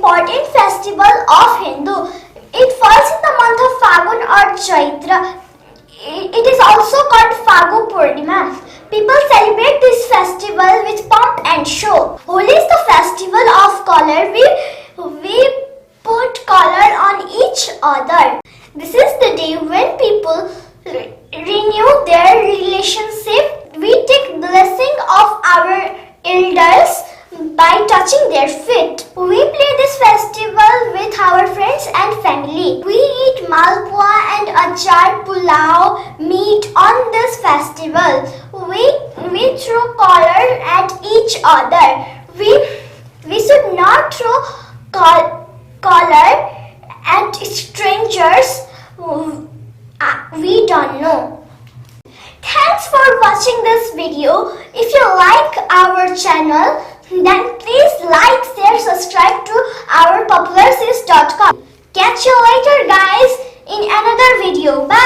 important festival of Hindu. It falls in the month of Fagun or Chaitra. It is also called Phagu Purnima. People celebrate this festival with pomp and show. Holi is the festival of color. We put color on each other. This is the day when people renew their relationship. We take blessing of our elders by touching their feet. We play this festival with our friends and family. We eat malpua and achar, pulao, meat on this festival. We throw color at each other. We should not throw color at strangers we don't know. Thanks for watching this video. If you like our channel, then please like, share, subscribe to our Popularsys.com. Catch you later guys in another video. Bye.